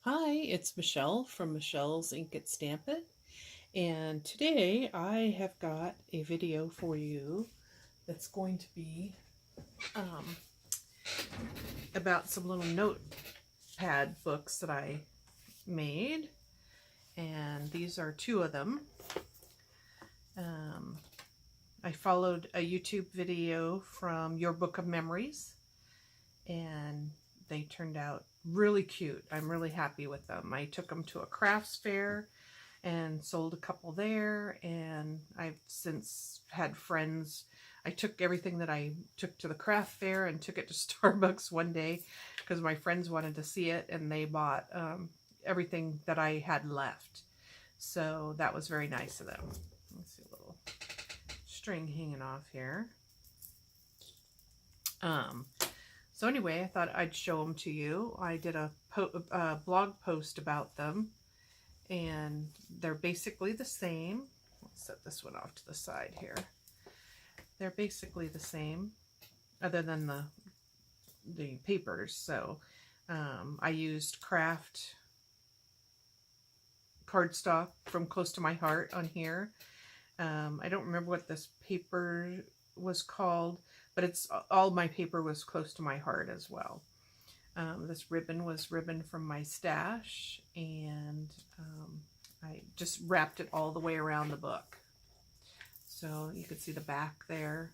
Hi, it's Michelle from Michelle's Ink It Stamp It, and today I have got a video for you that's going to be about some little notepad books that I made, and these are two of them. I followed a YouTube video from Your Book of Memories, and they turned out really cute. I'm really happy with them. I took them to a crafts fair and sold a couple there, and I've since had friends. I took everything that I took to the craft fair and took it to Starbucks one day because my friends wanted to see it, and they bought everything that I had left. So that was very nice of them. Let's see, a little string hanging off here. So anyway, I thought I'd show them to you. I did a blog post about them, and they're basically the same. Let's set this one off to the side here. They're basically the same, other than the papers. So I used craft cardstock from Close to My Heart on here. I don't remember what this paper was called, but it's all my paper was Close to My Heart as well. This ribbon was ribbon from my stash, and I just wrapped it all the way around the book. So you could see the back there.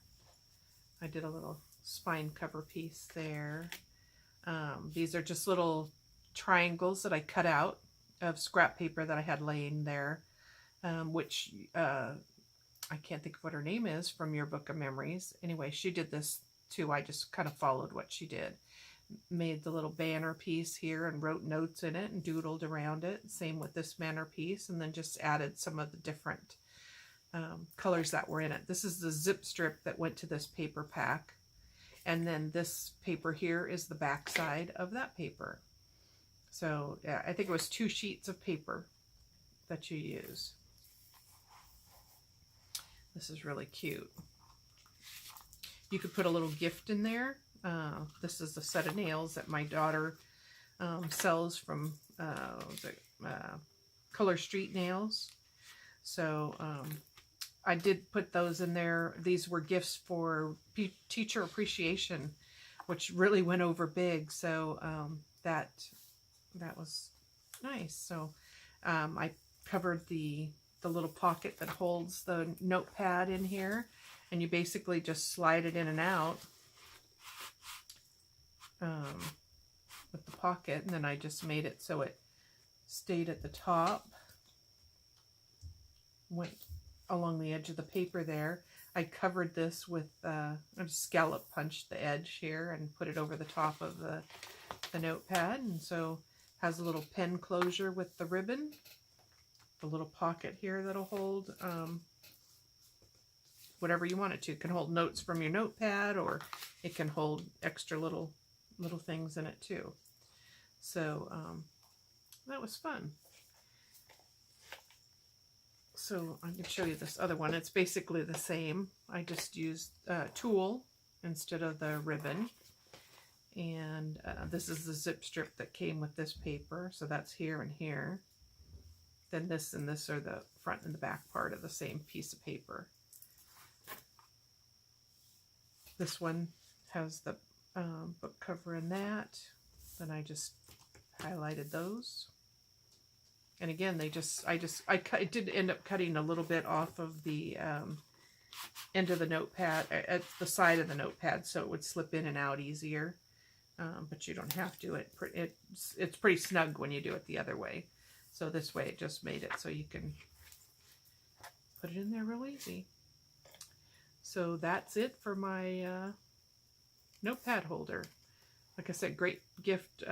I did a little spine cover piece there. These are just little triangles that I cut out of scrap paper that I had laying there, which I can't think of what her name is from Your Book of Memories. Anyway, she did this too. I just kind of followed what she did. Made the little banner piece here and wrote notes in it and doodled around it. Same with this banner piece, and then just added some of the different colors that were in it. This is the zip strip that went to this paper pack, and then this paper here is the back side of that paper. So yeah, I think it was 2 sheets of paper that you use. This is really cute. You could put a little gift in there. This is a set of nails that my daughter sells from Color Street Nails. So I did put those in there. These were gifts for teacher appreciation, which really went over big. So that was nice. So I covered the little pocket that holds the notepad in here, and you basically just slide it in and out with the pocket, and then I just made it so it stayed at the top, went along the edge of the paper there. I covered this with I just scallop punched the edge here and put it over the top of the notepad, and so has a little pen closure with the ribbon. The little pocket here that'll hold whatever you want it to. It can hold notes from your notepad, or it can hold extra little things in it too. So that was fun. So I can show you this other one. It's basically the same. I just used tulle instead of the ribbon. And this is the zip strip that came with this paper. So that's here and here. Then this and this are the front and the back part of the same piece of paper. This one has the book cover in that. Then I just highlighted those. And again, I did end up cutting a little bit off of the end of the notepad, at the side of the notepad, so it would slip in and out easier. But you don't have to. It's pretty snug when you do it the other way. So this way it just made it so you can put it in there real easy. So that's it for my notepad holder. Like I said, great gift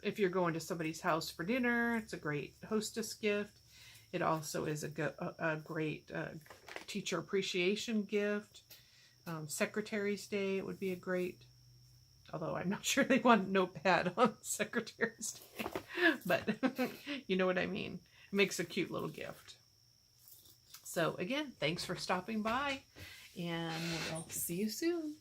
if you're going to somebody's house for dinner. It's a great hostess gift. It also is a great teacher appreciation gift. Secretary's Day, it would be a great, although I'm not sure they want a notepad on Secretary's Day, but you know what I mean. It makes a cute little gift. So again, thanks for stopping by, and we'll see you soon.